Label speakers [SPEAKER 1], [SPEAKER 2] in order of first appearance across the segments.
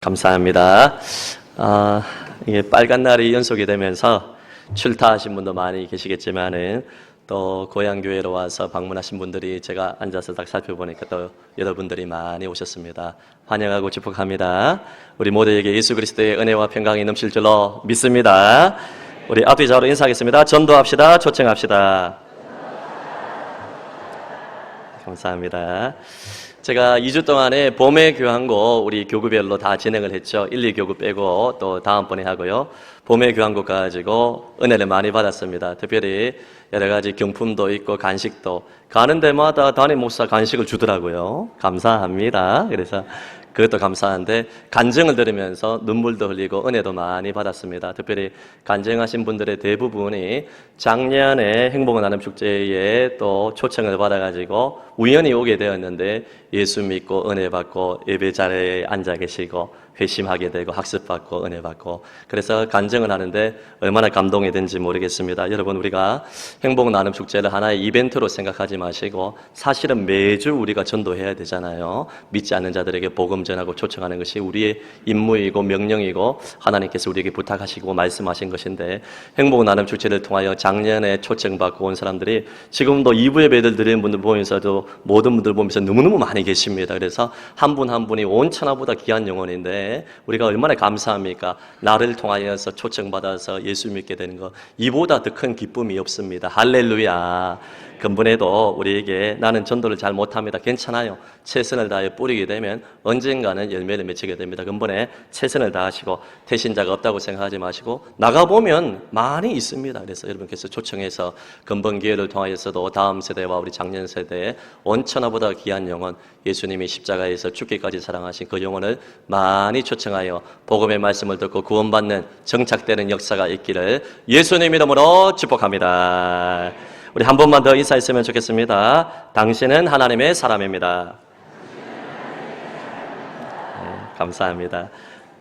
[SPEAKER 1] 감사합니다. 이게 빨간 날이 연속이 되면서 출타하신 분도 많이 계시겠지만은 또 고향교회로 와서 방문하신 분들이 제가 앉아서 딱 살펴보니까 또 여러분들이 많이 오셨습니다. 환영하고 축복합니다. 우리 모두에게 예수 그리스도의 은혜와 평강이 넘칠 줄로 믿습니다. 우리 앞뒤 좌우로 인사하겠습니다. 전도합시다. 초청합시다. 감사합니다. 제가 2주 동안에 봄의 교환고 우리 교구별로 다 진행을 했죠. 1, 2교구 빼고 또 다음번에 하고요. 봄의 교환고 가지고 은혜를 많이 받았습니다. 특별히 여러 가지 경품도 있고 간식도 가는 데마다 담임 목사 간식을 주더라고요. 감사합니다. 그래서 그것도 감사한데 간증을 들으면서 눈물도 흘리고 은혜도 많이 받았습니다. 특별히 간증하신 분들의 대부분이 작년에 행복은 나눔 축제에 또 초청을 받아가지고 우연히 오게 되었는데 예수 믿고 은혜 받고 예배 자리에 앉아 계시고 회심하게 되고 학습받고 은혜 받고 그래서 간증을 하는데 얼마나 감동이 된지 모르겠습니다. 여러분, 우리가 행복 나눔 축제를 하나의 이벤트로 생각하지 마시고 사실은 매주 우리가 전도해야 되잖아요. 믿지 않는 자들에게 복음 전하고 초청하는 것이 우리의 임무이고 명령이고 하나님께서 우리에게 부탁하시고 말씀하신 것인데, 행복 나눔 축제를 통하여 작년에 초청받고 온 사람들이 지금도 2부 예배를 드리는 분들 보면서도 모든 분들 보면서 너무너무 많이 계십니다. 그래서 한 분 한 분이 온 천하보다 귀한 영혼인데 우리가 얼마나 감사합니까? 나를 통하여서 초청받아서 예수 믿게 되는 것, 이보다 더 큰 기쁨이 없습니다. 할렐루야. 근본에도 우리에게 나는 전도를 잘 못합니다. 괜찮아요. 최선을 다해 뿌리게 되면 언젠가는 열매를 맺히게 됩니다. 근본에 최선을 다하시고 태신자가 없다고 생각하지 마시고 나가보면 많이 있습니다. 그래서 여러분께서 초청해서 근본 기회를 통하여서도 다음 세대와 우리 작년 세대에 온천하보다 귀한 영혼, 예수님이 십자가에서 죽기까지 사랑하신 그 영혼을 많이 초청하여 복음의 말씀을 듣고 구원받는 정착되는 역사가 있기를 예수님 이름으로 축복합니다. 우리 한 번만 더 인사했으면 좋겠습니다. 당신은 하나님의 사람입니다. 네, 감사합니다.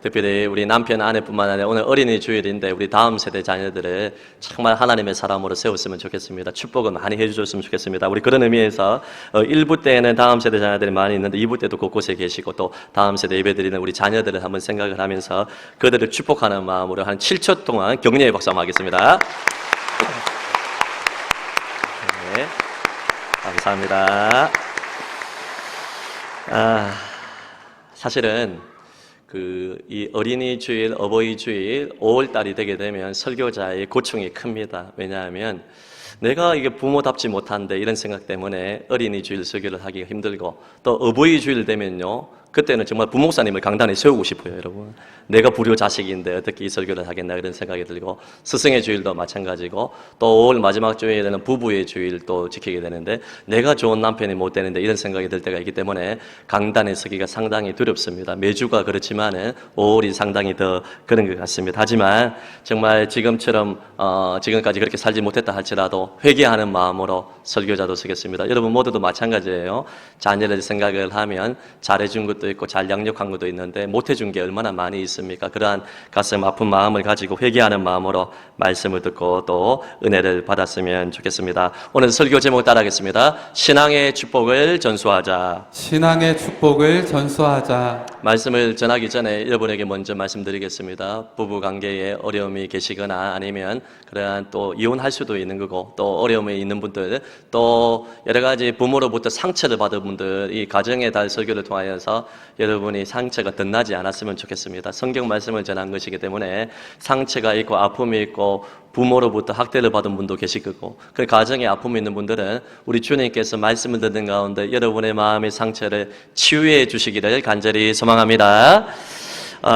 [SPEAKER 1] 특별히 우리 남편, 아내뿐만 아니라 오늘 어린이 주일인데 우리 다음 세대 자녀들을 정말 하나님의 사람으로 세웠으면 좋겠습니다. 축복을 많이 해주셨으면 좋겠습니다. 우리 그런 의미에서 1부 때는 다음 세대 자녀들이 많이 있는데 2부 때도 곳곳에 계시고 또 다음 세대 예배드리는 우리 자녀들을 한번 생각을 하면서 그들을 축복하는 마음으로 한 7초 동안 격려의 박수 한번 하겠습니다. 네, 감사합니다. 사실은 이 어린이 주일, 어버이 주일, 5월달이 되게 되면 설교자의 고충이 큽니다. 왜냐하면 내가 이게 부모답지 못한데 이런 생각 때문에 어린이 주일 설교를 하기가 힘들고 또 어버이 주일 되면요, 그때는 정말 부목사님을 강단에 세우고 싶어요, 여러분. 내가 불효 자식인데 어떻게 이 설교를 하겠나 그런 생각이 들고, 스승의 주일도 마찬가지고 또 5월 마지막 주일에는 부부의 주일도 지키게 되는데 내가 좋은 남편이 못 되는데 이런 생각이 들 때가 있기 때문에 강단에 서기가 상당히 두렵습니다. 매주가 그렇지만은 5월이 상당히 더 그런 것 같습니다. 하지만 정말 지금처럼 지금까지 그렇게 살지 못했다 할지라도 회개하는 마음으로 설교자도 서겠습니다. 여러분 모두도 마찬가지예요. 자녀를 생각을 하면 잘해준 것도 있고 잘 양육한 것도 있는데 못해준 게 얼마나 많이 있습니까? 그러한 가슴 아픈 마음을 가지고 회개하는 마음으로 말씀을 듣고 또 은혜를 받았으면 좋겠습니다. 오늘 설교 제목 따라하겠습니다. 신앙의 축복을 전수하자.
[SPEAKER 2] 신앙의 축복을 전수하자.
[SPEAKER 1] 말씀을 전하기 전에 여러분에게 먼저 말씀드리겠습니다. 부부관계에 어려움이 계시거나 아니면 그러한 또 이혼할 수도 있는 거고 또 어려움이 있는 분들, 또 여러 가지 부모로부터 상처를 받은 분들, 이 가정의 달 설교를 통하여서 여러분이 상처가 덧나지 않았으면 좋겠습니다. 성경 말씀을 전한 것이기 때문에 상처가 있고 아픔이 있고 부모로부터 학대를 받은 분도 계실 거고, 그 가정에 아픔이 있는 분들은 우리 주님께서 말씀을 듣는 가운데 여러분의 마음의 상처를 치유해 주시기를 간절히 소망합니다.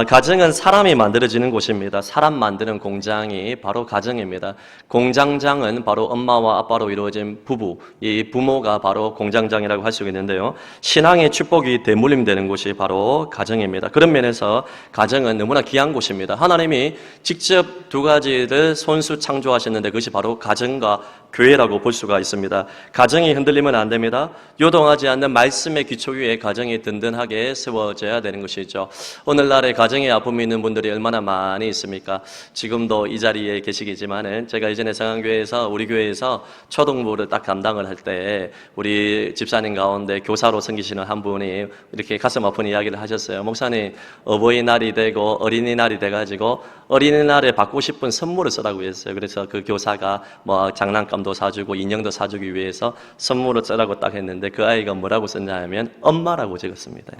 [SPEAKER 1] 가정은 사람이 만들어지는 곳입니다. 사람 만드는 공장이 바로 가정입니다. 공장장은 바로 엄마와 아빠로 이루어진 부부, 이 부모가 바로 공장장이라고 할 수 있는데요. 신앙의 축복이 대물림되는 곳이 바로 가정입니다. 그런 면에서 가정은 너무나 귀한 곳입니다. 하나님이 직접 두 가지를 손수 창조하셨는데 그것이 바로 가정과 교회라고 볼 수가 있습니다. 가정이 흔들리면 안 됩니다. 요동하지 않는 말씀의 기초 위에 가정이 든든하게 세워져야 되는 것이죠. 오늘날에 가정에 아픔이 있는 분들이 얼마나 많이 있습니까? 지금도 이 자리에 계시겠지만은 제가 이전에 성안교회에서 우리 교회에서 초등부를 딱 담당을 할 때 우리 집사님 가운데 교사로 섬기시는 한 분이 이렇게 가슴 아픈 이야기를 하셨어요. 목사님, 어버이날이 되고 어린이날이 돼가지고 어린이날에 받고 싶은 선물을 쓰라고 했어요. 그래서 그 교사가 뭐 장난감도 사주고 인형도 사주기 위해서 선물을 쓰라고 딱 했는데 그 아이가 뭐라고 썼냐 하면 엄마라고 적었습니다.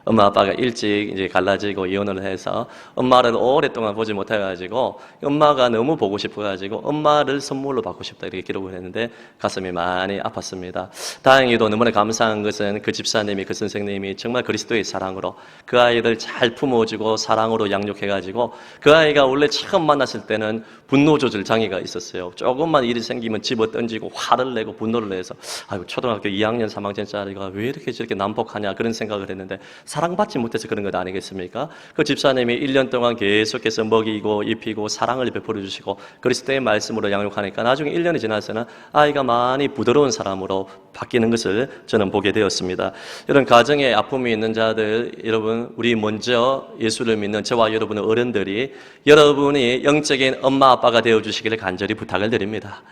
[SPEAKER 1] 엄마 아빠가 일찍 이제 갈라지고 이혼을 해서 엄마를 오랫동안 보지 못해가지고 엄마가 너무 보고 싶어가지고 엄마를 선물로 받고 싶다 이렇게 기록을 했는데 가슴이 많이 아팠습니다. 다행히도 너무나 감사한 것은 그 집사님이 그 선생님이 정말 그리스도의 사랑으로 그 아이를 잘 품어주고 사랑으로 양육해가지고 그 아이가 원래 처음 만났을 때는 분노 조절 장애가 있었어요. 조금만 일이 생기면 집어 던지고 화를 내고 분노를 내서 아이고 초등학교 2학년 3학년짜리가 왜 이렇게 저렇게 난폭하냐 그런 생각을 했는데 사랑받지 못해서 그런 것 아니겠습니까? 그 집사님이 1년 동안 계속해서 먹이고 입히고 사랑을 베풀어 주시고 그리스도의 말씀으로 양육하니까 나중에 1년이 지나서는 아이가 많이 부드러운 사람으로 바뀌는 것을 저는 보게 되었습니다. 이런 가정에 아픔이 있는 자들 여러분 우리 먼저 예수를 믿는 저와 여러분의 어른들이 여러분이 영적인 엄마 아빠가 되어주시기를 간절히 부탁을 드립니다.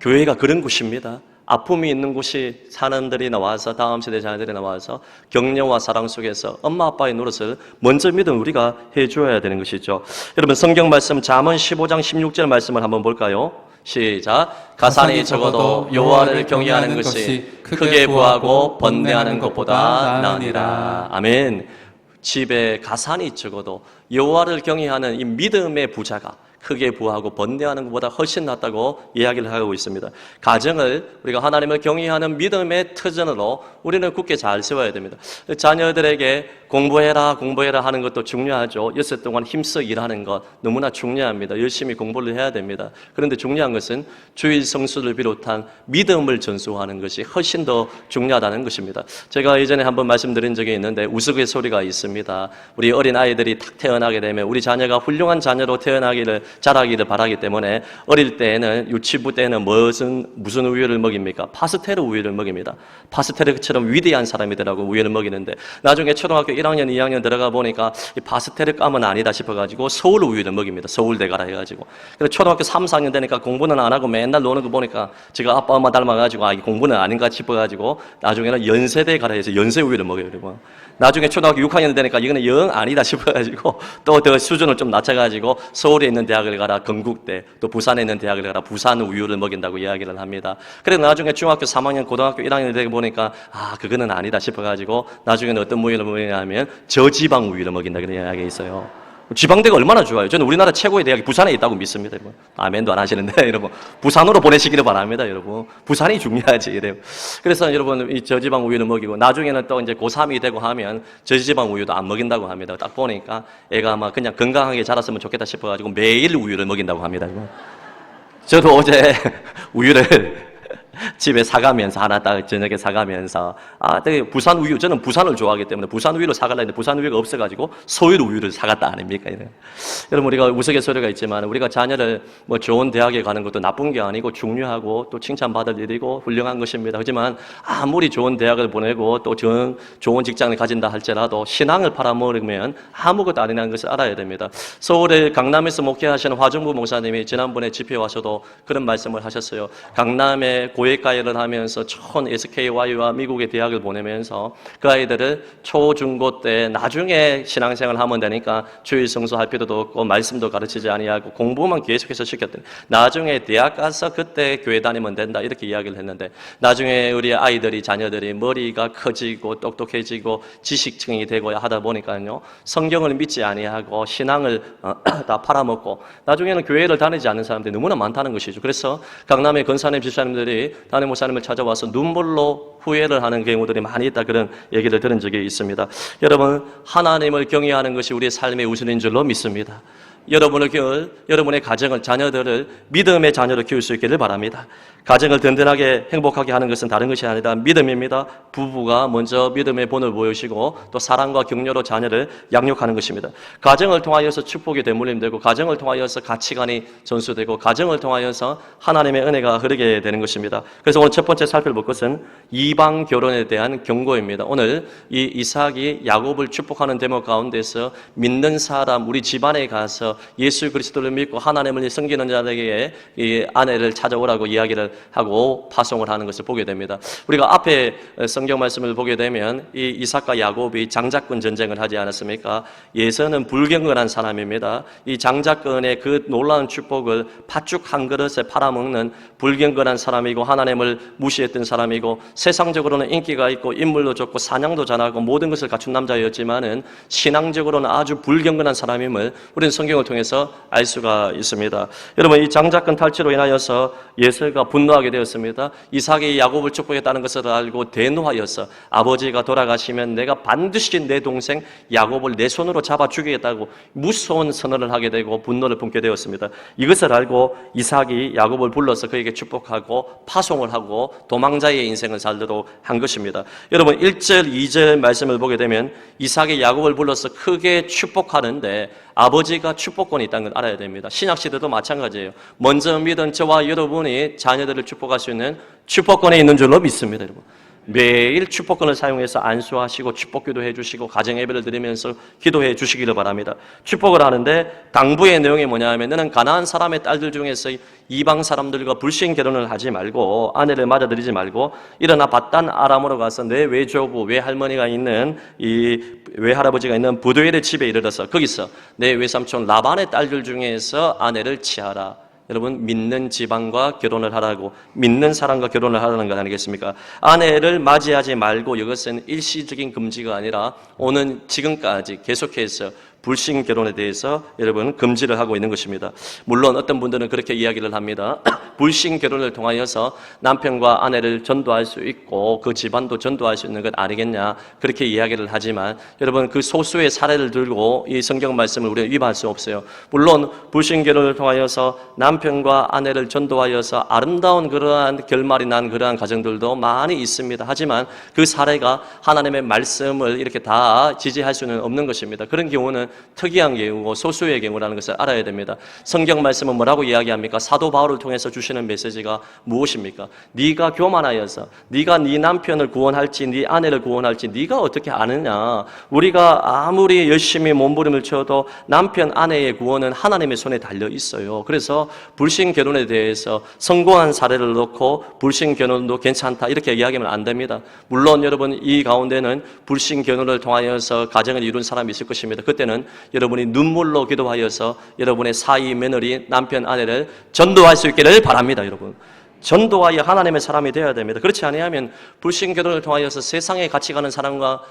[SPEAKER 1] 교회가 그런 곳입니다. 아픔이 있는 곳이 사람들이 나와서 다음 세대 자녀들이 나와서 격려와 사랑 속에서 엄마 아빠의 노릇을 먼저 믿은 우리가 해줘야 되는 것이죠. 여러분 성경 말씀 잠언 15장 16절 말씀을 한번 볼까요? 시작. 가산이 적어도 여호와를 경외하는 것이 크게 부하고 번뇌하는 것보다 나으니라. 아멘. 집에 가산이 적어도 여호와를 경외하는 이 믿음의 부자가 크게 부하고 번뇌하는 것보다 훨씬 낫다고 이야기를 하고 있습니다. 가정을 우리가 하나님을 경외하는 믿음의 터전으로 우리는 굳게 잘 세워야 됩니다. 자녀들에게 공부해라 하는 것도 중요하죠. 엿새 동안 힘써 일하는 것 너무나 중요합니다. 열심히 공부를 해야 됩니다. 그런데 중요한 것은 주일 성수를 비롯한 믿음을 전수하는 것이 훨씬 더 중요하다는 것입니다. 제가 예전에 한번 말씀드린 적이 있는데 우스갯소리가 있습니다. 우리 어린 아이들이 탁 태어나게 되면 우리 자녀가 훌륭한 자녀로 자라기를 바라기 때문에 어릴 때에는 유치부 때는 무슨 우유를 먹입니까? 파스텔 우유를 먹입니다. 파스텔처럼 위대한 사람이더라고 우유를 먹이는데 나중에 초등학교 1학년, 2학년 들어가 보니까 이 파스텔을 까면 아니다 싶어가지고 서울 우유를 먹입니다. 서울대 가라 해가지고. 그래서 초등학교 3, 4학년 되니까 공부는 안 하고 맨날 노는 거 보니까 제가 아빠 엄마 닮아가지고 이 공부는 아닌가 싶어가지고 나중에는 연세대 가라 해서 연세 우유를 먹여요. 그리고 나중에 초등학교 6학년 되니까 이거는 영 아니다 싶어가지고 또 더 수준을 좀 낮춰가지고 서울에 있는 대학을 가라 건국대 또 부산에 있는 대학을 가라 부산 우유를 먹인다고 이야기를 합니다. 그래서 나중에 중학교 3학년 고등학교 1학년 되고 보니까 그거는 아니다 싶어가지고 나중에는 어떤 우유를 먹이냐면 저지방 우유를 먹인다 그런 이야기가 있어요. 지방대가 얼마나 좋아요. 저는 우리나라 최고의 대학이 부산에 있다고 믿습니다. 여러분. 아멘도 안 하시는데 여러분 부산으로 보내시기를 바랍니다. 여러분 부산이 중요하지 이래요. 그래서 여러분 이 저지방 우유를 먹이고 나중에는 또 이제 고3이 되고 하면 저지방 우유도 안 먹인다고 합니다. 딱 보니까 애가 아마 그냥 건강하게 자랐으면 좋겠다 싶어가지고 매일 우유를 먹인다고 합니다. 저도 어제 우유를 집에 사가면서 하나 딱 저녁에 사가면서 되게 부산 우유 저는 부산을 좋아하기 때문에 부산 우유를 사가려 했는데 부산 우유가 없어가지고 서울 우유를 사갔다 아닙니까? 여러분 우리가 우스갯소리가 있지만 우리가 자녀를 뭐 좋은 대학에 가는 것도 나쁜 게 아니고 중요하고 또 칭찬받을 일이고 훌륭한 것입니다. 하지만 아무리 좋은 대학을 보내고 또 좋은 직장을 가진다 할지라도 신앙을 팔아먹으면 아무것도 아니라는 것을 알아야 됩니다. 서울의 강남에서 목회하시는 화정부 목사님이 지난번에 집회에 와서도 그런 말씀을 하셨어요. 강남에 고액가해를 하면서 촌 SKY와 미국의 대학을 보내면서 그 아이들을 초, 중고 때 나중에 신앙생활을 하면 되니까 주일 성수할 필요도 없고 말씀도 가르치지 아니하고 공부만 계속해서 시켰더니 나중에 대학 가서 그때 교회 다니면 된다 이렇게 이야기를 했는데 나중에 우리 아이들이 자녀들이 머리가 커지고 똑똑해지고 지식층이 되고 하다 보니까요 성경을 믿지 아니하고 신앙을 다 팔아먹고 나중에는 교회를 다니지 않는 사람들이 너무나 많다는 것이죠. 그래서 강남의 권사님 집사님들이 담임 목사님을 찾아와서 눈물로 후회를 하는 경우들이 많이 있다 그런 얘기를 들은 적이 있습니다. 여러분 하나님을 경외하는 것이 우리의 삶의 우선인 줄로 믿습니다. 여러분의 가정을, 자녀들을 믿음의 자녀로 키울 수 있기를 바랍니다. 가정을 든든하게 행복하게 하는 것은 다른 것이 아니라 믿음입니다. 부부가 먼저 믿음의 본을 보여주시고 또 사랑과 격려로 자녀를 양육하는 것입니다. 가정을 통하여서 축복이 되물림되고 가정을 통하여서 가치관이 전수되고 가정을 통하여서 하나님의 은혜가 흐르게 되는 것입니다. 그래서 오늘 첫 번째 살펴볼 것은 이방 결혼에 대한 경고입니다. 오늘 이 이삭이 야곱을 축복하는 대목 가운데서 믿는 사람, 우리 집안에 가서 예수 그리스도를 믿고 하나님을 섬기는 자에게 이 아내를 찾아오라고 이야기를 하고 파송을 하는 것을 보게 됩니다. 우리가 앞에 성경 말씀을 보게 되면 이 이삭과 야곱이 장자권 전쟁을 하지 않았습니까? 예서는 불경건한 사람입니다. 이 장자권의 그 놀라운 축복을 팥죽 한 그릇에 팔아먹는 불경건한 사람이고 하나님을 무시했던 사람이고 세상적으로는 인기가 있고 인물도 좋고 사냥도 잘하고 모든 것을 갖춘 남자였지만은 신앙적으로는 아주 불경건한 사람임을 우리는 성경을 통해서 알 수가 있습니다. 여러분, 이 장자권 탈취로 인하여서 예서가 분노하게 되었습니다. 이삭이 야곱을 축복했다는 것을 알고 대노하여서 아버지가 돌아가시면 내가 반드시 내 동생 야곱을 내 손으로 잡아 죽이겠다고 무서운 선언을 하게 되고 분노를 품게 되었습니다. 이것을 알고 이삭이 야곱을 불러서 그에게 축복하고 파송을 하고 도망자의 인생을 살도록 한 것입니다. 여러분, 1절, 2절 말씀을 보게 되면 이삭이 야곱을 불러서 크게 축복하는데 아버지가 축복권이 있다는 걸 알아야 됩니다. 신약시대도 마찬가지예요. 먼저 믿은 저와 여러분이 자녀들을 축복할 수 있는 축복권에 있는 줄로 믿습니다. 여러분, 매일 축복권을 사용해서 안수하시고 축복기도 해주시고 가정예배를 드리면서 기도해 주시기를 바랍니다. 축복을 하는데 당부의 내용이 뭐냐 하면 너는 가나안 사람의 딸들 중에서 이방 사람들과 불신 결혼을 하지 말고 아내를 맞아들이지 말고 일어나 밧단 아람으로 가서 내 외조부 외할머니가 있는 이 외할아버지가 있는 부두엘의 집에 이르러서 거기서 내 외삼촌 라반의 딸들 중에서 아내를 취하라. 여러분, 믿는 지방과 결혼을 하라고, 믿는 사람과 결혼을 하라는 것 아니겠습니까? 아내를 맞이하지 말고 이것은 일시적인 금지가 아니라 오는 지금까지 계속해서 불신 결혼에 대해서 여러분 금지를 하고 있는 것입니다. 물론 어떤 분들은 그렇게 이야기를 합니다. 불신 결혼을 통하여서 남편과 아내를 전도할 수 있고 그 집안도 전도할 수 있는 것 아니겠냐, 그렇게 이야기를 하지만 여러분, 그 소수의 사례를 들고 이 성경 말씀을 우리가 위반할 수 없어요. 물론 불신 결혼을 통하여서 남편과 아내를 전도하여서 아름다운 그러한 결말이 난 그러한 가정들도 많이 있습니다. 하지만 그 사례가 하나님의 말씀을 이렇게 다 지지할 수는 없는 것입니다. 그런 경우는 특이한 경우고 소수의 경우라는 것을 알아야 됩니다. 성경 말씀은 뭐라고 이야기합니까? 사도 바울을 통해서 주시는 메시지가 무엇입니까? 네가 교만하여서 네가 네 남편을 구원할지 네 아내를 구원할지 네가 어떻게 아느냐? 우리가 아무리 열심히 몸부림을 쳐도 남편 아내의 구원은 하나님의 손에 달려 있어요. 그래서 불신 결혼에 대해서 성공한 사례를 놓고 불신 결혼도 괜찮다 이렇게 이야기하면 안 됩니다. 물론 여러분, 이 가운데는 불신 결혼을 통하여서 가정을 이룬 사람이 있을 것입니다. 그때는 여러분이 눈물로 기도하여서 여러분의 사위 며느리 남편 아내를 전도할 수 있기를 바랍니다. 여러분, 전도하여 하나님의 사람이 되어야 됩니다. 그렇지 아니하면 불신 결혼을 통하여서 세상에 같이 가는 사람과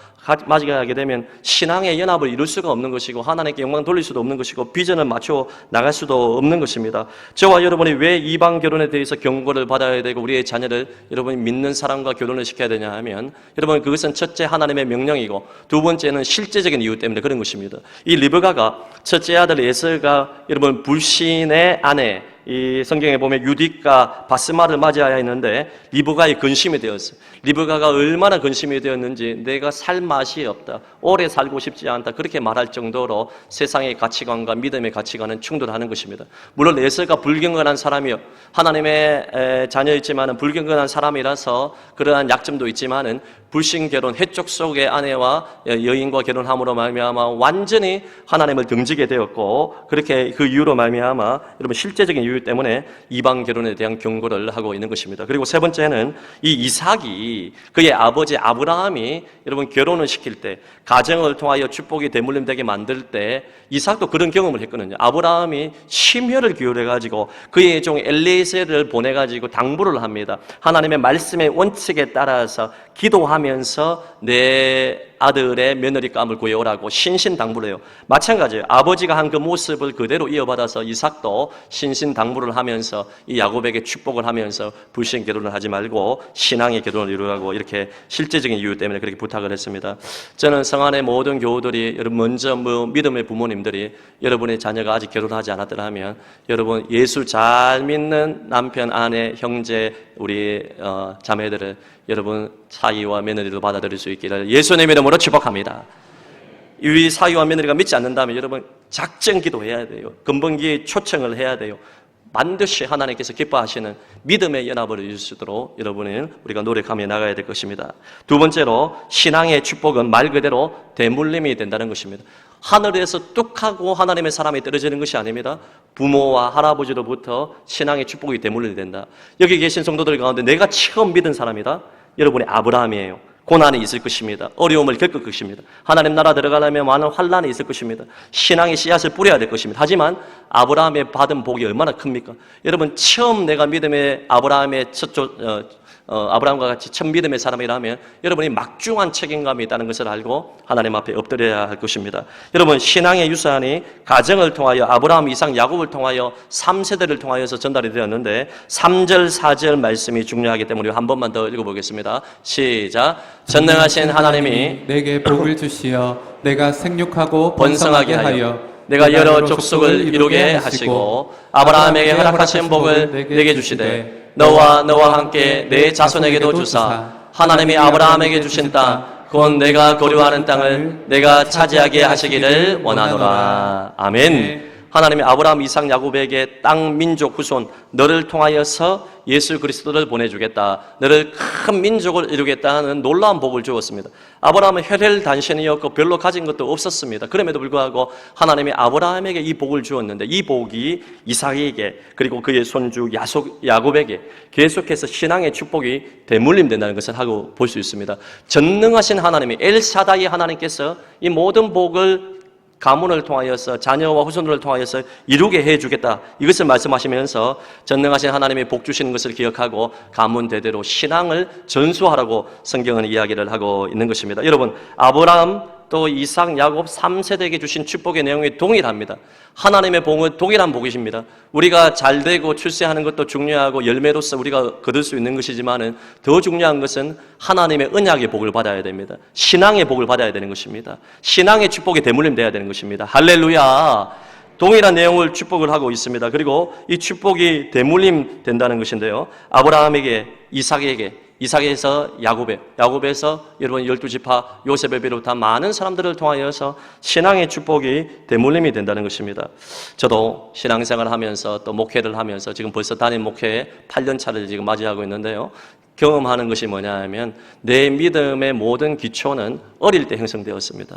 [SPEAKER 1] 맞이하게 되면 신앙의 연합을 이룰 수가 없는 것이고 하나님께 영광 돌릴 수도 없는 것이고 비전을 맞춰 나갈 수도 없는 것입니다. 저와 여러분이 왜 이방 결혼에 대해서 경고를 받아야 되고 우리의 자녀를 여러분이 믿는 사람과 결혼을 시켜야 되냐 하면 여러분, 그것은 첫째 하나님의 명령이고 두 번째는 실제적인 이유 때문에 그런 것입니다. 이 리브가가 첫째 아들 에서가 여러분 불신의 아내, 이 성경에 보면 유딕과 바스마를 맞이해야 했는데 리브가의 근심이 되었어요. 리브가가 얼마나 근심이 되었는지 내가 살 맛이 없다, 오래 살고 싶지 않다, 그렇게 말할 정도로 세상의 가치관과 믿음의 가치관은 충돌하는 것입니다. 물론 에서가 불경건한 사람이요, 하나님의 자녀였지만 불경건한 사람이라서 그러한 약점도 있지만은 불신 결혼, 해쪽 속의 아내와 여인과 결혼함으로 말미암아 완전히 하나님을 등지게 되었고, 그렇게 그 이유로 말미암아 여러분 실제적인 이유 때문에 이방 결혼에 대한 경고를 하고 있는 것입니다. 그리고 세 번째는 이 이삭이 그의 아버지 아브라함이 여러분 결혼을 시킬 때, 가정을 통하여 축복이 대물림되게 만들 때 이삭도 그런 경험을 했거든요. 아브라함이 심혈을 기울여 가지고 그의 종 엘리에셀을 보내 가지고 당부를 합니다. 하나님의 말씀의 원칙에 따라서 기도하면서 내 아들의 며느리감을 구해오라고 신신당부를 해요. 마찬가지예요. 아버지가 한 그 모습을 그대로 이어받아서 이삭도 신신당부를 하면서 이 야곱에게 축복을 하면서 불신 결혼을 하지 말고 신앙의 결혼을 이루라고 이렇게 실제적인 이유 때문에 그렇게 부탁을 했습니다. 저는 성안의 모든 교우들이 여러분 먼저 믿음의 부모님들이 여러분의 자녀가 아직 결혼하지 않았더라면 여러분 예수 잘 믿는 남편, 아내, 형제, 우리 자매들을 여러분 사위와 며느리로 받아들일 수 있기를 예수님의 이름으로 축복합니다. 이 사위와 며느리가 믿지 않는다면 여러분 작정 기도해야 돼요. 근본기에 초청을 해야 돼요. 반드시 하나님께서 기뻐하시는 믿음의 연합을 이룰 수 있도록 여러분은 우리가 노력하며 나가야 될 것입니다. 두 번째로 신앙의 축복은 말 그대로 대물림이 된다는 것입니다. 하늘에서 뚝 하고 하나님의 사람이 떨어지는 것이 아닙니다. 부모와 할아버지로부터 신앙의 축복이 대물림이 된다. 여기 계신 성도들 가운데 내가 처음 믿은 사람이다. 여러분이 아브라함이에요. 고난이 있을 것입니다. 어려움을 겪을 것입니다. 하나님 나라 들어가려면 많은 환난이 있을 것입니다. 신앙의 씨앗을 뿌려야 될 것입니다. 하지만 아브라함의 받은 복이 얼마나 큽니까? 여러분 처음 내가 믿음의 아브라함의 아브라함과 같이 첫 믿음의 사람이라면 여러분이 막중한 책임감이 있다는 것을 알고 하나님 앞에 엎드려야 할 것입니다. 여러분 신앙의 유산이 가정을 통하여 아브라함, 이삭, 야곱을 통하여 3세대를 통하여서 전달이 되었는데 3절, 4절 말씀이 중요하기 때문에 한 번만 더 읽어보겠습니다. 시작. 전능하신 하나님이
[SPEAKER 2] 내게 복을 주시어 내가 생육하고
[SPEAKER 1] 번성하게 하여 내가 여러 족속을 이루게 하시고 아브라함에게 허락하신 복을 내게 주시되 너와 함께 내 자손에게도 주사 하나님이 아브라함에게 주신 땅 곧 내가 거류하는 땅을 내가 차지하게 하시기를 원하노라. 아멘. 하나님이 아브라함, 이삭, 야곱에게 땅, 민족, 후손 너를 통하여서 예수 그리스도를 보내주겠다. 너를 큰 민족을 이루겠다 하는 놀라운 복을 주었습니다. 아브라함은 혈혈단신이었고 별로 가진 것도 없었습니다. 그럼에도 불구하고 하나님이 아브라함에게 이 복을 주었는데 이 복이 이삭에게 그리고 그의 손주 야곱에게 계속해서 신앙의 축복이 대물림된다는 것을 하고 볼 수 있습니다. 전능하신 하나님이 엘샤다이 하나님께서 이 모든 복을 가문을 통하여서 자녀와 후손들을 통하여서 이루게 해주겠다. 이것을 말씀하시면서 전능하신 하나님이 복 주시는 것을 기억하고 가문 대대로 신앙을 전수하라고 성경은 이야기를 하고 있는 것입니다. 여러분 아브라함 또 이삭, 야곱 3세대에게 주신 축복의 내용이 동일합니다. 하나님의 복은 동일한 복이십니다. 우리가 잘되고 출세하는 것도 중요하고 열매로서 우리가 거둘 수 있는 것이지만 더 중요한 것은 하나님의 언약의 복을 받아야 됩니다. 신앙의 복을 받아야 되는 것입니다. 신앙의 축복이 대물림돼야 되는 것입니다. 할렐루야. 동일한 내용을 축복을 하고 있습니다. 그리고 이 축복이 대물림 된다는 것인데요. 아브라함에게, 이삭에서 야곱에서 여러분 12지파 요셉을 비롯한 많은 사람들을 통하여서 신앙의 축복이 대물림이 된다는 것입니다. 저도 신앙생활을 하면서 또 목회를 하면서 지금 벌써 담임 목회에 8년 차를 지금 맞이하고 있는데요. 경험하는 것이 뭐냐 하면 내 믿음의 모든 기초는 어릴 때 형성되었습니다.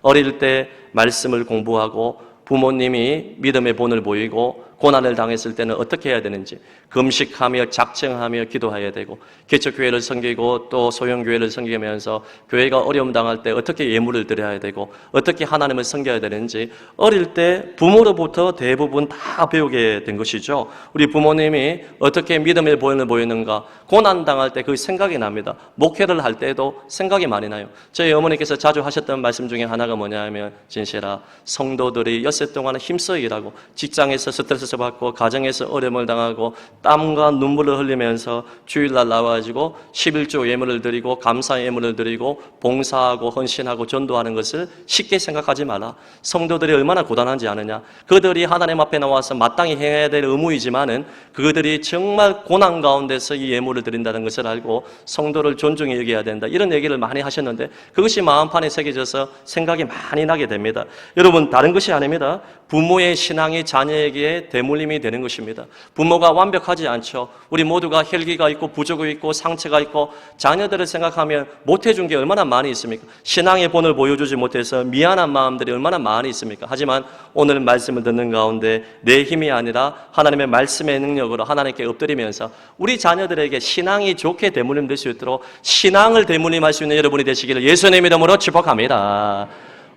[SPEAKER 1] 어릴 때 말씀을 공부하고 부모님이 믿음의 본을 보이고 고난을 당했을 때는 어떻게 해야 되는지 금식하며 작정하며 기도해야 되고 개척교회를 섬기고 또 소형교회를 섬기면서 교회가 어려움 당할 때 어떻게 예물을 드려야 되고 어떻게 하나님을 섬겨야 되는지 어릴 때 부모로부터 대부분 다 배우게 된 것이죠. 우리 부모님이 어떻게 믿음의 본을 보이는가 고난 당할 때 그 생각이 납니다. 목회를 할 때도 생각이 많이 나요. 저희 어머니께서 자주 하셨던 말씀 중에 하나가 뭐냐 하면 진실아 성도들이 엿새 동안 힘써 일하고 직장에서 스트레스 받고 가정에서 어려움을 당하고 땀과 눈물을 흘리면서 주일날 나와가지고 11조 예물을 드리고 감사 예물을 드리고 봉사하고 헌신하고 전도하는 것을 쉽게 생각하지 마라. 성도들이 얼마나 고단한지 아느냐. 그들이 하나님 앞에 나와서 마땅히 행해야 될 의무이지만은 그들이 정말 고난 가운데서 이 예물을 드린다는 것을 알고 성도를 존중히 여겨야 된다. 이런 얘기를 많이 하셨는데 그것이 마음판에 새겨져서 생각이 많이 나게 됩니다. 여러분 다른 것이 아닙니다. 부모의 신앙이 자녀에게 대물림이 되는 것입니다. 부모가 완벽하지 않죠. 우리 모두가 혈기가 있고 부족이 있고 상처가 있고 자녀들을 생각하면 못해준 게 얼마나 많이 있습니까? 신앙의 본을 보여주지 못해서 미안한 마음들이 얼마나 많이 있습니까? 하지만 오늘 말씀을 듣는 가운데 내 힘이 아니라 하나님의 말씀의 능력으로 하나님께 엎드리면서 우리 자녀들에게 신앙이 좋게 대물림될 수 있도록 신앙을 대물림할 수 있는 여러분이 되시기를 예수님의 이름으로 축복합니다.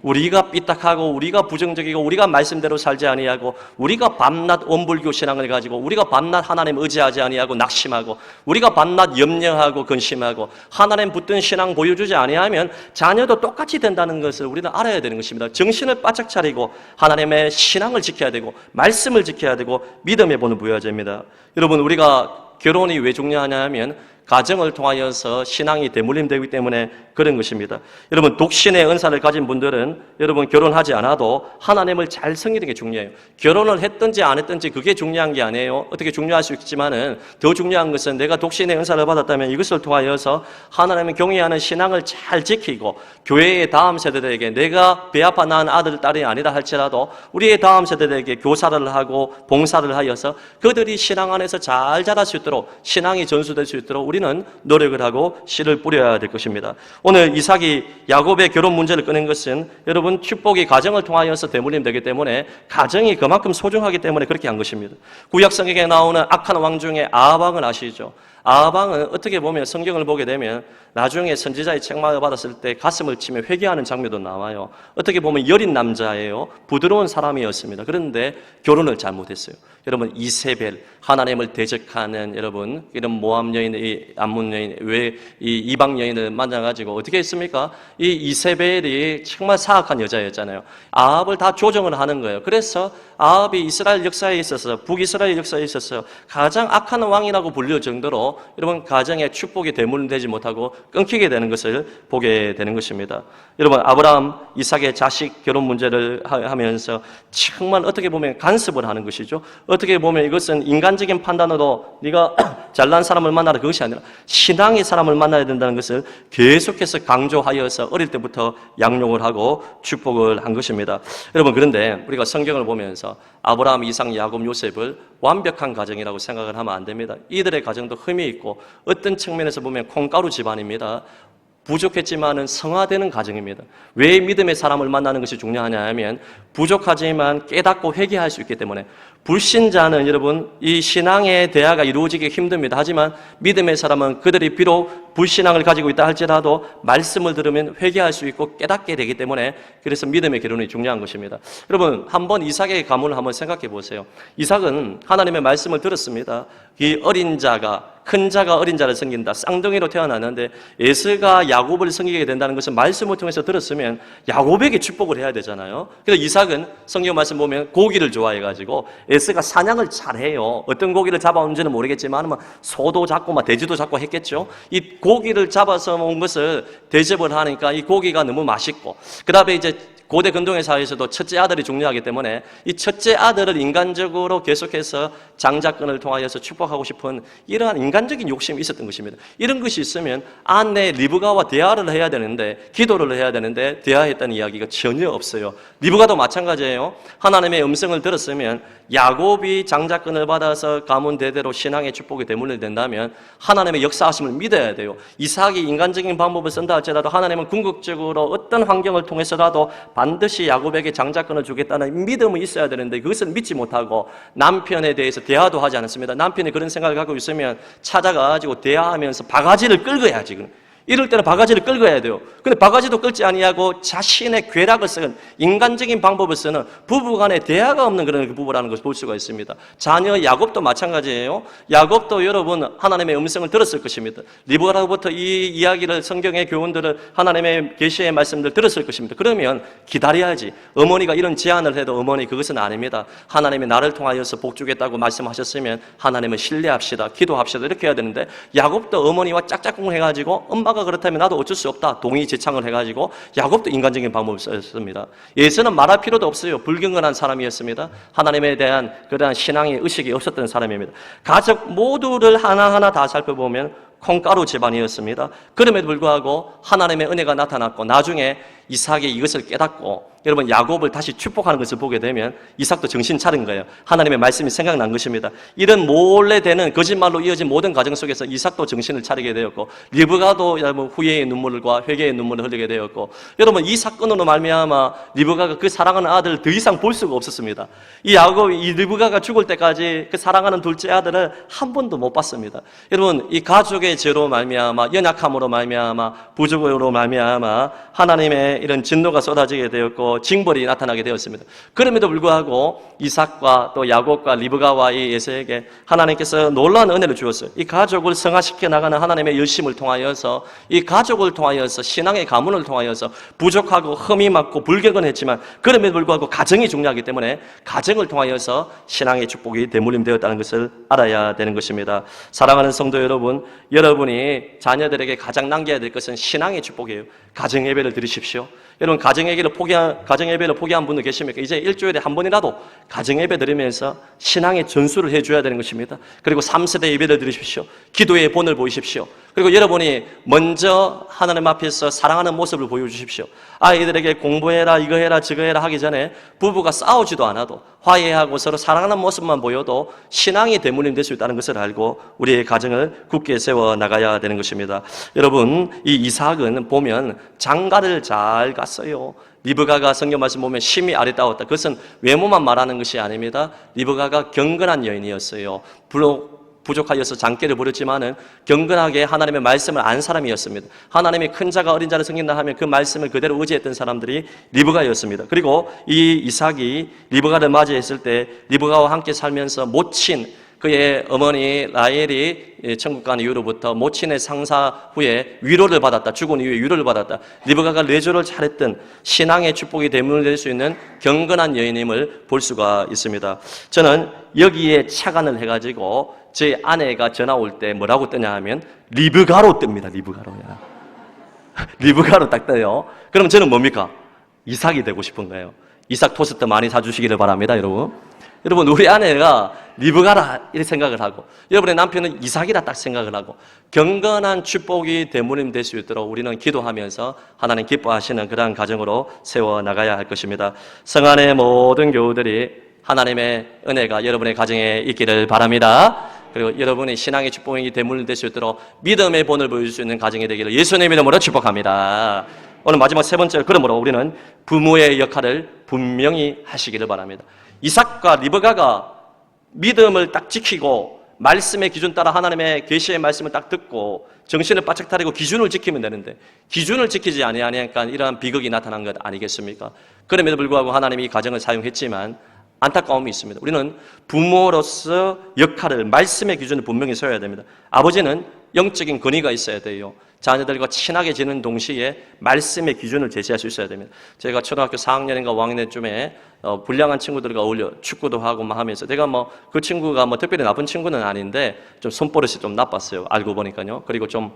[SPEAKER 1] 우리가 삐딱하고 우리가 부정적이고 우리가 말씀대로 살지 아니하고 우리가 밤낮 원불교 신앙을 가지고 우리가 밤낮 하나님 의지하지 아니하고 낙심하고 우리가 밤낮 염려하고 근심하고 하나님 붙든 신앙 보여주지 아니하면 자녀도 똑같이 된다는 것을 우리는 알아야 되는 것입니다. 정신을 바짝 차리고 하나님의 신앙을 지켜야 되고 말씀을 지켜야 되고 믿음의 본을 부여해야 됩니다. 여러분, 우리가 결혼이 왜 중요하냐 하면 가정을 통하여서 신앙이 대물림되기 때문에 그런 것입니다. 여러분, 독신의 은사를 가진 분들은 여러분 결혼하지 않아도 하나님을 잘 섬기는 게 중요해요. 결혼을 했든지 안 했든지 그게 중요한 게 아니에요. 어떻게 중요할 수 있지만은 더 중요한 것은 내가 독신의 은사를 받았다면 이것을 통하여서 하나님을 경외하는 신앙을 잘 지키고 교회의 다음 세대들에게 내가 배 아파 낳은 아들, 딸이 아니다 할지라도 우리의 다음 세대들에게 교사를 하고 봉사를 하여서 그들이 신앙 안에서 잘 자랄 수 있도록 신앙이 전수될 수 있도록 우리는 노력을 하고 씨를 뿌려야 될 것입니다. 오늘 이삭이 야곱의 결혼 문제를 꺼낸 것은 여러분 축복이 가정을 통하여서 대물림되기 때문에 가정이 그만큼 소중하기 때문에 그렇게 한 것입니다. 구약 성경에 나오는 악한 왕 중에 아합왕을 아시죠? 아합왕은 어떻게 보면 성경을 보게 되면 나중에 선지자의 책망을 받았을 때 가슴을 치며 회개하는 장면도 나와요. 어떻게 보면 여린 남자예요. 부드러운 사람이었습니다. 그런데 결혼을 잘못했어요. 여러분, 이세벨, 하나님을 대적하는 여러분 이런 모함 여인, 이 암몬 여인, 왜 이 이방 여인을 만나가지고 어떻게 했습니까? 이 이세벨이 정말 사악한 여자였잖아요. 아합을 다 조정을 하는 거예요. 그래서 아합이 이스라엘 역사에 있어서 북이스라엘 역사에 있어서 가장 악한 왕이라고 불릴 정도로 여러분 가정의 축복이 대물림되지 못하고 끊기게 되는 것을 보게 되는 것입니다. 여러분, 아브라함, 이삭의 자식 결혼 문제를 하면서 정말 어떻게 보면 간섭을 하는 것이죠. 어떻게 보면 이것은 인간적인 판단으로 네가 잘난 사람을 만나라 그것이 아니라 신앙의 사람을 만나야 된다는 것을 계속해서 강조하여서 어릴 때부터 양육을 하고 축복을 한 것입니다. 여러분, 그런데 우리가 성경을 보면서 아브라함, 이삭, 야곱, 요셉을 완벽한 가정이라고 생각을 하면 안 됩니다. 이들의 가정도 흠이 있고 어떤 측면에서 보면 콩가루 집안입니다. 부족했지만은 성화되는 가정입니다. 왜 믿음의 사람을 만나는 것이 중요하냐 하면 부족하지만 깨닫고 회개할 수 있기 때문에 불신자는 여러분 이 신앙의 대화가 이루어지기 힘듭니다. 하지만 믿음의 사람은 그들이 비록 불신앙을 가지고 있다 할지라도 말씀을 들으면 회개할 수 있고 깨닫게 되기 때문에 그래서 믿음의 결혼이 중요한 것입니다. 여러분, 한번 이삭의 가문을 한번 생각해 보세요. 이삭은 하나님의 말씀을 들었습니다. 이 어린 자가 큰 자가 어린 자를 섬긴다. 쌍둥이로 태어났는데 에서가 야곱을 섬기게 된다는 것은 말씀을 통해서 들었으면 야곱에게 축복을 해야 되잖아요. 그래서 이삭은 성경 말씀 보면 고기를 좋아해가지고 에서가 사냥을 잘해요. 어떤 고기를 잡아온지는 모르겠지만 소도 잡고 돼지도 잡고 했겠죠. 이 고기를 잡아서 온 것을 대접을 하니까 이 고기가 너무 맛있고 그 다음에 이제 고대 근동의 사회에서도 첫째 아들이 중요하기 때문에 이 첫째 아들을 인간적으로 계속해서 장자권을 통하여서 축복하고 싶은 이러한 인간적인 욕심이 있었던 것입니다. 이런 것이 있으면 아내 리브가와 대화를 해야 되는데 기도를 해야 되는데 대화했다는 이야기가 전혀 없어요. 리브가도 마찬가지예요. 하나님의 음성을 들었으면 야곱이 장자권을 받아서 가문 대대로 신앙의 축복이 대물림이 된다면 하나님의 역사하심을 믿어야 돼요. 이삭이 인간적인 방법을 쓴다 할지라도 하나님은 궁극적으로 어떤 환경을 통해서라도 반드시 야곱에게 장자권을 주겠다는 믿음이 있어야 되는데 그것을 믿지 못하고 남편에 대해서 대화도 하지 않았습니다. 남편이 그런 생각을 갖고 있으면 찾아가지고 대화하면서 바가지를 끌어야지. 이럴 때는 바가지를 끌어야 돼요. 근데 바가지도 끌지 아니하고 자신의 괴락을 쓰는 인간적인 방법을 쓰는 부부간에 대화가 없는 그런 부부라는 것을 볼 수가 있습니다. 자녀 야곱도 마찬가지예요. 야곱도 여러분 하나님의 음성을 들었을 것입니다. 리브가로부터 이 이야기를 성경의 교훈들을 하나님의 계시의 말씀들 들었을 것입니다. 그러면 기다려야지. 어머니가 이런 제안을 해도 어머니 그것은 아닙니다. 하나님이 나를 통하여서 복 주겠다고 말씀하셨으면 하나님을 신뢰합시다. 기도합시다. 이렇게 해야 되는데 야곱도 어머니와 짝짝꿍을 해가지고 엄마가 그렇다면 나도 어쩔 수 없다. 동의제창을 해가지고 야곱도 인간적인 방법을 썼습니다. 예수는 말할 필요도 없어요. 불경건한 사람이었습니다. 하나님에 대한 그러한 신앙의 의식이 없었던 사람입니다. 가족 모두를 하나하나 다 살펴보면 콩가루 집안이었습니다. 그럼에도 불구하고 하나님의 은혜가 나타났고 나중에 이삭이 이것을 깨닫고 여러분 야곱을 다시 축복하는 것을 보게 되면 이삭도 정신 차린 거예요. 하나님의 말씀이 생각난 것입니다. 이런 몰래 되는 거짓말로 이어진 모든 과정 속에서 이삭도 정신을 차리게 되었고 리브가도 여러분 후회의 눈물과 회개의 눈물을 흘리게 되었고 여러분 이 사건으로 말미암아 리브가가 그 사랑하는 아들을 더 이상 볼 수가 없었습니다. 이 야곱이 이 리브가가 죽을 때까지 그 사랑하는 둘째 아들을 한 번도 못 봤습니다. 여러분 이 가족의 가족의 죄로 말미암아, 연약함으로 말미암아, 부족으로 말미암아 하나님의 이런 진노가 쏟아지게 되었고 징벌이 나타나게 되었습니다. 그럼에도 불구하고 이삭과 또 야곱과 리브가와의 에서에게 하나님께서 놀라운 은혜를 주었어요. 이 가족을 성화시켜 나가는 하나님의 열심을 통하여서, 이 가족을 통하여서, 신앙의 가문을 통하여서 부족하고 흠이 많고 불격은 했지만 그럼에도 불구하고 가정이 중요하기 때문에 가정을 통하여서 신앙의 축복이 대물림되었다는 것을 알아야 되는 것입니다. 사랑하는 성도 여러분, 여러분이 자녀들에게 가장 남겨야 될 것은 신앙의 축복이에요. 가정 예배를 드리십시오. 여러분, 가정 예배를 포기한 분들 계십니까? 이제 일주일에 한 번이라도 가정 예배 드리면서 신앙의 전수를 해줘야 되는 것입니다. 그리고 3세대 예배를 드리십시오. 기도의 본을 보이십시오. 그리고 여러분이 먼저 하나님 앞에서 사랑하는 모습을 보여주십시오. 아이들에게 공부해라, 이거 해라, 저거 해라 하기 전에 부부가 싸우지도 않아도 화해하고 서로 사랑하는 모습만 보여도 신앙이 대물림 될 수 있다는 것을 알고 우리의 가정을 굳게 세워 나가야 되는 것입니다. 여러분, 이 이삭은 보면 장가를 잘 갔어요. 리브가가 성경 말씀 보면 심히 아리따웠다. 그것은 외모만 말하는 것이 아닙니다. 리브가가 경건한 여인이었어요. 부족하여서 장깨를 부렸지만은 경건하게 하나님의 말씀을 안 사람이었습니다. 하나님이 큰 자가 어린 자를 섬긴다 하면 그 말씀을 그대로 의지했던 사람들이 리브가였습니다. 그리고 이 이삭이 리브가를 맞이했을 때 리브가와 함께 살면서 모친 그의 어머니 라헬이 천국 간 이후로부터 모친의 상사 후에 위로를 받았다. 죽은 이후에 위로를 받았다. 리브가가 내조를 잘했던 신앙의 축복이 대물될 수 있는 경건한 여인임을 볼 수가 있습니다. 저는 여기에 착안을 해가지고 제 아내가 전화 올 때 뭐라고 뜨냐 하면 리브가로 뜹니다. 리브가로야. 리브가로 딱 떠요. 그럼 저는 뭡니까? 이삭이 되고 싶은 거예요. 이삭 토스트 많이 사주시기를 바랍니다, 여러분. 여러분, 우리 아내가 리브가라 이렇게 생각을 하고 여러분의 남편은 이삭이라 딱 생각을 하고 경건한 축복이 대물림 될 수 있도록 우리는 기도하면서 하나님 기뻐하시는 그러한 가정으로 세워나가야 할 것입니다. 성안의 모든 교우들이 하나님의 은혜가 여러분의 가정에 있기를 바랍니다. 그리고 여러분의 신앙의 축복이 대물림 될 수 있도록 믿음의 본을 보여줄 수 있는 가정이 되기를 예수님의 이름으로 축복합니다. 오늘 마지막 세 번째, 그러므로 우리는 부모의 역할을 분명히 하시기를 바랍니다. 이삭과 리브가가 믿음을 딱 지키고 말씀의 기준 따라 하나님의 계시의 말씀을 딱 듣고 정신을 바짝 차리고 기준을 지키면 되는데 기준을 지키지 아니하니까 이러한 비극이 나타난 것 아니겠습니까? 그럼에도 불구하고 하나님이 이 가정을 사용했지만 안타까움이 있습니다. 우리는 부모로서 역할을, 말씀의 기준을 분명히 세워야 됩니다. 아버지는 영적인 권위가 있어야 돼요. 자녀들과 친하게 지내는 동시에 말씀의 기준을 제시할 수 있어야 됩니다. 제가 초등학교 4학년인가 5학년쯤에 불량한 친구들과 어울려 축구도 하고 막 하면서 내가 그 친구가 특별히 나쁜 친구는 아닌데 좀 손버릇이 좀 나빴어요. 알고 보니까요. 그리고 좀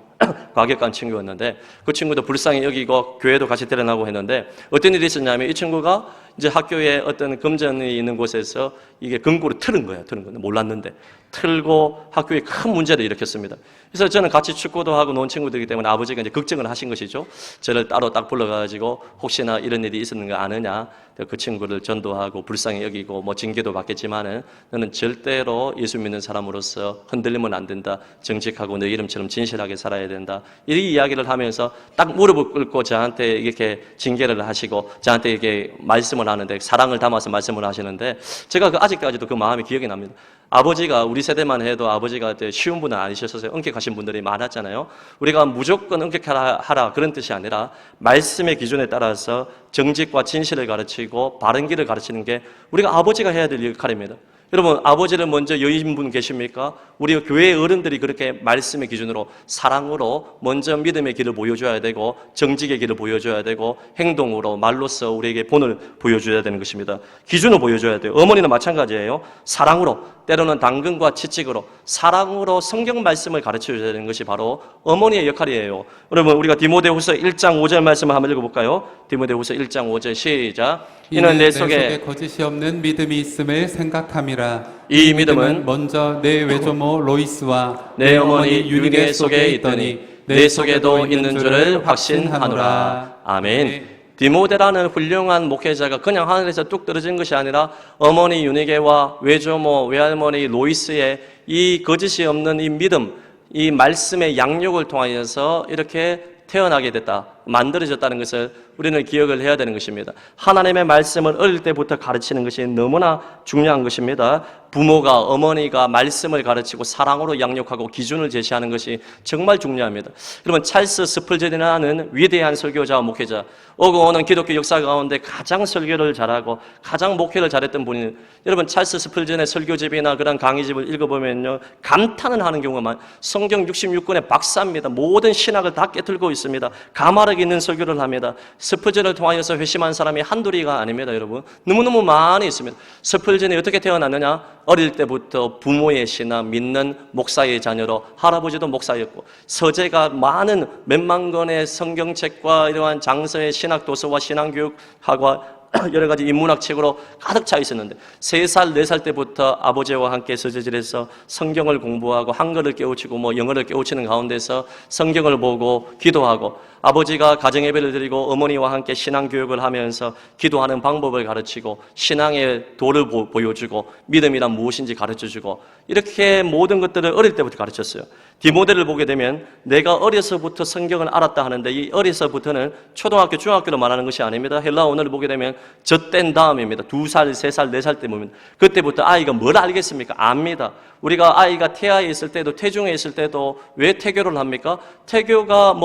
[SPEAKER 1] 과격한 친구였는데 그 친구도 불쌍히 여기고 교회도 같이 데려나고 했는데 어떤 일이 있었냐면 이 친구가 이제 학교에 어떤 금전이 있는 곳에서 이게 금고를 틀은 거예요. 틀은 건데 몰랐는데 틀고 학교에 큰 문제를 일으켰습니다. 그래서 저는 같이 축구도 하고 논 친구들이기 때문에 아버지가 이제 걱정을 하신 것이죠. 저를 따로 딱 불러가지고 혹시나 이런 일이 있었는 거 아느냐. 그 친구를 전도하고 불쌍히 여기고 징계도 받겠지만은 너는 절대로 예수 믿는 사람으로서 흔들리면 안 된다. 정직하고 너 이름처럼 진실하게 살아야 된다. 이 이야기를 하면서 딱 무릎을 꿇고 저한테 이렇게 징계를 하시고 저한테 이렇게 말씀을 하는데 사랑을 담아서 말씀을 하시는데 제가 아직까지도 그 마음이 기억이 납니다. 아버지가 우리 세대만 해도 아버지가 쉬운 분은 아니셨어요. 엄격하신 분들이 많았잖아요. 우리가 무조건 엄격하라 그런 뜻이 아니라 말씀의 기준에 따라서 정직과 진실을 가르치고 바른 길을 가르치는 게 우리가 아버지가 해야 될 역할입니다. 여러분, 아버지를 먼저 여인 분 계십니까? 우리 교회의 어른들이 그렇게 말씀의 기준으로 사랑으로 먼저 믿음의 길을 보여줘야 되고 정직의 길을 보여줘야 되고 행동으로 말로써 우리에게 본을 보여줘야 되는 것입니다. 기준을 보여줘야 돼요. 어머니는 마찬가지예요. 사랑으로, 때로는 당근과 채찍으로 사랑으로 성경 말씀을 가르쳐줘야 되는 것이 바로 어머니의 역할이에요. 여러분, 우리가 디모데후서 1장 5절 말씀을 한번 읽어볼까요? 디모데후서 1장 5절 시작.
[SPEAKER 2] 이는 내 속에 거짓이 없는 믿음이 있음을 생각함이라.
[SPEAKER 1] 이 믿음은
[SPEAKER 2] 먼저 내 외조모 로이스와
[SPEAKER 1] 내 어머니 유니게 속에 있더니 내 속에도 있는 줄을 확신하노라. 아멘. 디모데라는 훌륭한 목회자가 그냥 하늘에서 뚝 떨어진 것이 아니라 어머니 유니게와 외조모, 외할머니 로이스의 이 거짓이 없는 이 믿음, 이 말씀의 양육을 통하여서 이렇게 태어나게 됐다. 만들어졌다는 것을 우리는 기억을 해야 되는 것입니다. 하나님의 말씀을 어릴 때부터 가르치는 것이 너무나 중요한 것입니다. 부모가, 어머니가 말씀을 가르치고 사랑으로 양육하고 기준을 제시하는 것이 정말 중요합니다. 여러분, 찰스 스펄전이라는 위대한 설교자와 목회자, 오고 오는 기독교 역사 가운데 가장 설교를 잘하고 가장 목회를 잘했던 분이, 여러분 찰스 스펄전의 설교집이나 그런 강의집을 읽어보면요, 감탄을 하는 경우가 많아요. 성경 66권의 박사입니다. 모든 신학을 다 깨뜨리고 있습니다. 가마력 있는 설교를 합니다. 스펄전을 통하여서 회심한 사람이 한둘이가 아닙니다. 여러분, 너무너무 많이 있습니다. 스펄전이 어떻게 태어났느냐? 어릴 때부터 부모의 신앙, 믿는 목사의 자녀로, 할아버지도 목사였고, 서재가 많은 몇만 권의 성경책과 이러한 장서의 신학 도서와 신앙교육학과 여러 가지 인문학 책으로 가득 차 있었는데, 3살, 4살 때부터 아버지와 함께 서재질에서 성경을 공부하고 한글을 깨우치고 영어를 깨우치는 가운데서 성경을 보고 기도하고, 아버지가 가정예배를 드리고 어머니와 함께 신앙교육을 하면서 기도하는 방법을 가르치고 신앙의 도를 보여주고 믿음이란 무엇인지 가르쳐주고, 이렇게 모든 것들을 어릴 때부터 가르쳤어요. 디모데를 보게 되면 내가 어려서부터 성경을 알았다 하는데, 이 어려서부터는 초등학교, 중학교로 말하는 것이 아닙니다. 헬라어 언어를 보게 되면 젖된 다음입니다. 2살, 3살, 4살 때 보면 그때부터 아이가 뭘 알겠습니까? 압니다. 우리가 아이가 태아에 있을 때도, 태중에 있을 때도 왜 태교를 합니까? 태교가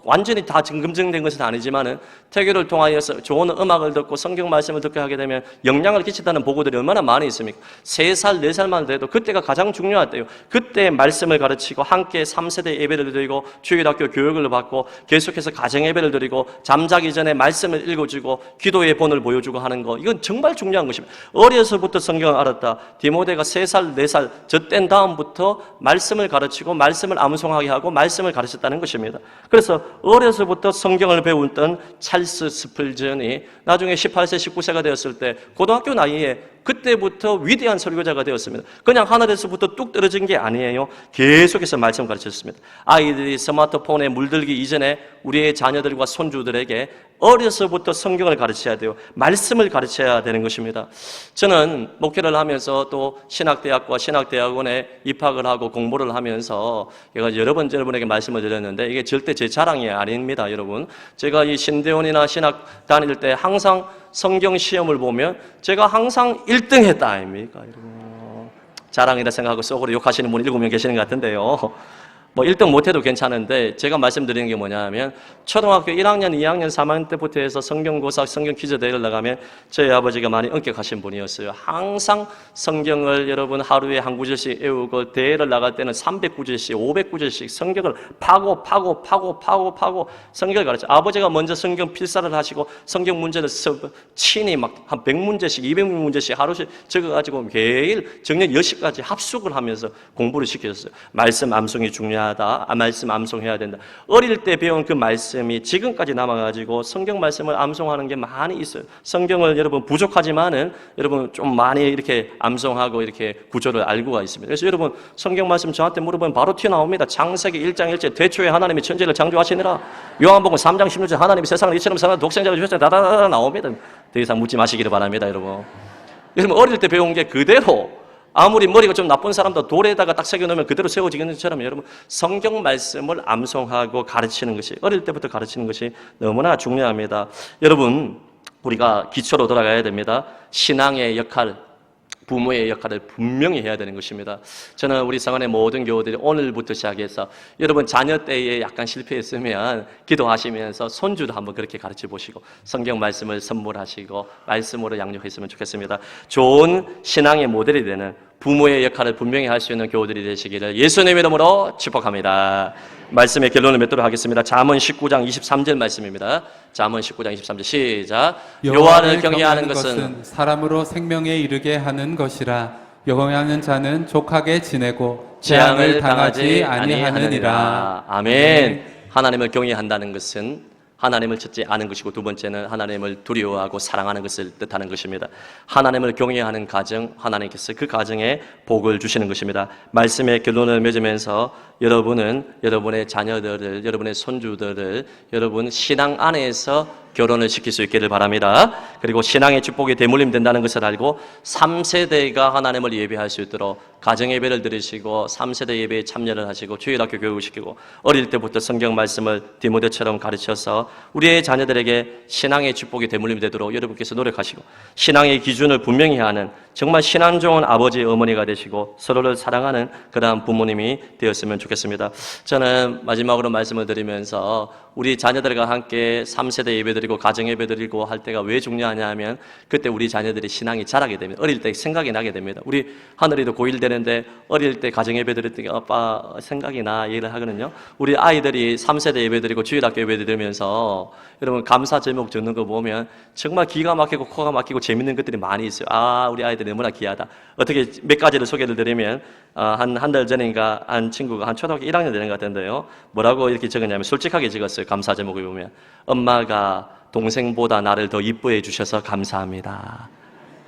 [SPEAKER 1] 완전히 다 증금증된 것은 아니지만은 태교를 통하여서 좋은 음악을 듣고 성경 말씀을 듣게 하게 되면 영향을 끼친다는 보고들이 얼마나 많이 있습니까? 3살, 4살만 돼도 그때가 가장 중요할 때요. 그때 말씀을 가르치고 함께 3세대 예배를 드리고 주일학교 교육을 받고 계속해서 가정예배를 드리고 잠자기 전에 말씀을 읽어주고 기도의 본을 보여주고 하는 거, 이건 정말 중요한 것입니다. 어려서부터 성경을 알았다. 디모데가 3살, 4살 젖된 다음부터 말씀을 가르치고 말씀을 암송하게 하고 말씀을 가르쳤다는 것입니다. 그래서 어려서부터 성경을 배웠던 찰스 스펄전이 나중에 18세, 19세가 되었을 때 고등학교 나이에 그때부터 위대한 설교자가 되었습니다. 그냥 하늘에서부터 뚝 떨어진 게 아니에요. 계속해서 말씀 가르쳤습니다. 아이들이 스마트폰에 물들기 이전에 우리의 자녀들과 손주들에게 어려서부터 성경을 가르쳐야 돼요. 말씀을 가르쳐야 되는 것입니다. 저는 목회를 하면서 또 신학대학과 신학대학원에 입학을 하고 공부를 하면서 제가 여러 번 여러분에게 말씀을 드렸는데, 이게 절대 제 자랑이 아닙니다. 여러분, 제가 이 신대원이나 신학 다닐 때 항상 성경 시험을 보면 제가 항상 1등 했다 아닙니까? 여러분, 자랑이라 생각하고 속으로 욕하시는 분이 7명 계시는 것 같은데요. 1등 못해도 괜찮은데, 제가 말씀드리는 게 뭐냐면 초등학교 1학년, 2학년, 3학년 때부터 해서 성경고사, 성경 퀴즈 대회를 나가면 저희 아버지가 많이 엄격하신 분이었어요. 항상 성경을 여러분 하루에 한 구절씩 외우고, 대회를 나갈 때는 300구절씩, 500구절씩 성경을 파고 성경을 가르쳐. 아버지가 먼저 성경 필사를 하시고 성경 문제를 친히 한 100문제씩, 200문제씩 하루씩 적어가지고 매일 정년 10시까지 합숙을 하면서 공부를 시켰어요. 말씀 암송이 중요하다. 말씀 암송해야 된다. 어릴 때 배운 그 말씀이 지금까지 남아가지고 성경 말씀을 암송하는 게 많이 있어요. 성경을 여러분 부족하지만은 여러분 좀 많이 이렇게 암송하고 이렇게 구조를 알고가 있습니다. 그래서 여러분 성경 말씀 저한테 물어보면 바로 튀어나옵니다. 창세기 1장 1절 대초에 하나님이 천지를 창조하시니라. 요한복음 3장 16절 하나님이 세상을 이처럼 사랑하사 독생자를 주셨다. 다다다다 나옵니다. 더 이상 묻지 마시기를 바랍니다. 여러분 어릴 때 배운 게 그대로, 아무리 머리가 좀 나쁜 사람도 돌에다가 딱 새겨놓으면 그대로 세워지는 것처럼 여러분 성경 말씀을 암송하고 가르치는 것이, 어릴 때부터 가르치는 것이 너무나 중요합니다. 여러분, 우리가 기초로 돌아가야 됩니다. 신앙의 역할, 부모의 역할을 분명히 해야 되는 것입니다. 저는 우리 성안의 모든 교우들이 오늘부터 시작해서 여러분 자녀 때에 약간 실패했으면 기도하시면서 손주도 한번 그렇게 가르쳐 보시고 성경 말씀을 선물하시고 말씀으로 양육했으면 좋겠습니다. 좋은 신앙의 모델이 되는 부모의 역할을 분명히 할 수 있는 교우들이 되시기를 예수님의 이름으로 축복합니다. 말씀의 결론을 맺도록 하겠습니다. 잠언 19장 23절 말씀입니다. 잠언 19장 23절 시작. 여호와를 경외하는 것은
[SPEAKER 2] 사람으로 생명에 이르게 하는 것이라. 경외하는 자는 족하게 지내고
[SPEAKER 1] 재앙을 당하지 아니하느니라. 아멘. 하나님을 경외한다는 것은 하나님을 찾지 않은 것이고, 두 번째는 하나님을 두려워하고 사랑하는 것을 뜻하는 것입니다. 하나님을 경외하는 가정, 하나님께서 그 가정에 복을 주시는 것입니다. 말씀의 결론을 맺으면서 여러분은 여러분의 자녀들을, 여러분의 손주들을 여러분 신앙 안에서 결혼을 시킬 수 있기를 바랍니다. 그리고 신앙의 축복이 대물림 된다는 것을 알고 3세대가 하나님을 예배할 수 있도록 가정 예배를 드리시고 3세대 예배에 참여를 하시고 주일학교 교육을 시키고 어릴 때부터 성경 말씀을 디모데처럼 가르쳐서 우리의 자녀들에게 신앙의 축복이 대물림 되도록 여러분께서 노력하시고 신앙의 기준을 분명히 하는 정말 신앙 좋은 아버지 어머니가 되시고 서로를 사랑하는 그러한 부모님이 되었으면 좋겠습니다. 저는 마지막으로 말씀을 드리면서 우리 자녀들과 함께 3세대 예배드리고 가정 예배드리고 할 때가 왜 중요하냐 하면 그때 우리 자녀들이 신앙이 자라게 됩니다. 어릴 때 생각이 나게 됩니다. 우리 하늘이도 고1 되는데 어릴 때 가정 예배드릴 때 아빠 생각이 나 얘기를 하거든요. 우리 아이들이 3세대 예배드리고 주일학교 예배드리면서 여러분 감사 제목 적는 거 보면 정말 기가 막히고 코가 막히고 재밌는 것들이 많이 있어요. 아, 우리 아이들 너무나 귀하다. 어떻게 몇 가지를 소개를 드리면 한 달 전인가 한 친구가 한 초등학교 1학년 되는 것 같은데요. 뭐라고 이렇게 적었냐면 솔직하게 적었어요. 감사 제목을 보면 엄마가 동생보다 나를 더 이뻐해 주셔서 감사합니다.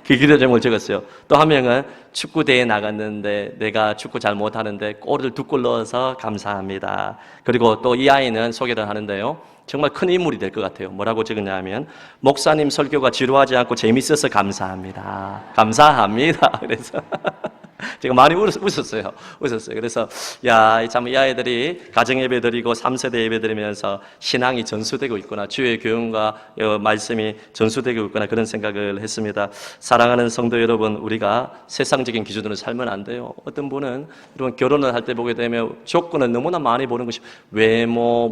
[SPEAKER 1] 그 기도 제목을 적었어요. 또 한 명은 축구대회에 나갔는데 내가 축구 잘 못하는데 골을 2골 넣어서 감사합니다. 그리고 또 이 아이는 소개를 하는데요. 정말 큰 인물이 될 것 같아요. 뭐라고 적었냐 하면 목사님 설교가 지루하지 않고 재밌어서 감사합니다. 감사합니다. 그래서 제가 많이 웃었어요. 그래서 참 이 아이들이 가정 예배 드리고 3세대 예배 드리면서 신앙이 전수되고 있구나. 주의 교훈과 말씀이 전수되고 있구나. 그런 생각을 했습니다. 사랑하는 성도 여러분, 우리가 세상적인 기준으로 살면 안 돼요. 어떤 분은 여러분 결혼을 할 때 보게 되면 조건은 너무나 많이 보는 것이 외모,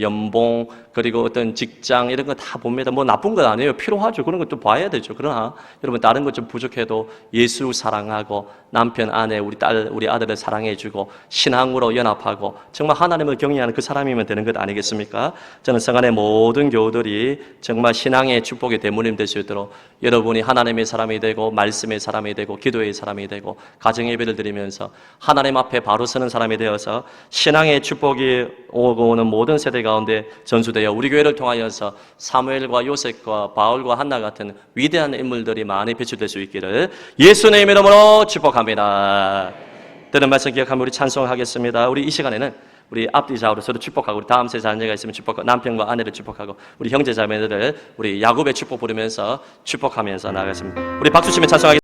[SPEAKER 1] 연봉, 그리고 어떤 직장 이런 거 다 봅니다. 나쁜 건 아니에요. 필요하죠. 그런 것도 봐야 되죠. 그러나 여러분 다른 것 좀 부족해도 예수 사랑하고 남편, 아내, 우리 딸, 우리 아들을 사랑해주고 신앙으로 연합하고 정말 하나님을 경외하는 그 사람이면 되는 것 아니겠습니까? 저는 성안의 모든 교우들이 정말 신앙의 축복의 대물림 될 수 있도록 여러분이 하나님의 사람이 되고 말씀의 사람이 되고 기도의 사람이 되고 가정 예배를 드리면서 하나님 앞에 바로 서는 사람이 되어서 신앙의 축복이 오고 오는 모든 세대 가운데 전수되어 우리 교회를 통하여서 사무엘과 요셉과 바울과 한나 같은 위대한 인물들이 많이 배출될 수 있기를 예수님의 이름으로 축복합니다. 들은 말씀 기억하며 우리 찬송하겠습니다. 우리 이 시간에는 우리 앞뒤 좌우로 서로 축복하고 우리 다음 세 자녀가 있으면 축복하고 남편과 아내를 축복하고 우리 형제 자매들을 우리 야곱의 축복 부르면서 축복하면서 나가겠습니다. 우리 박수 치며 찬송하겠습니다.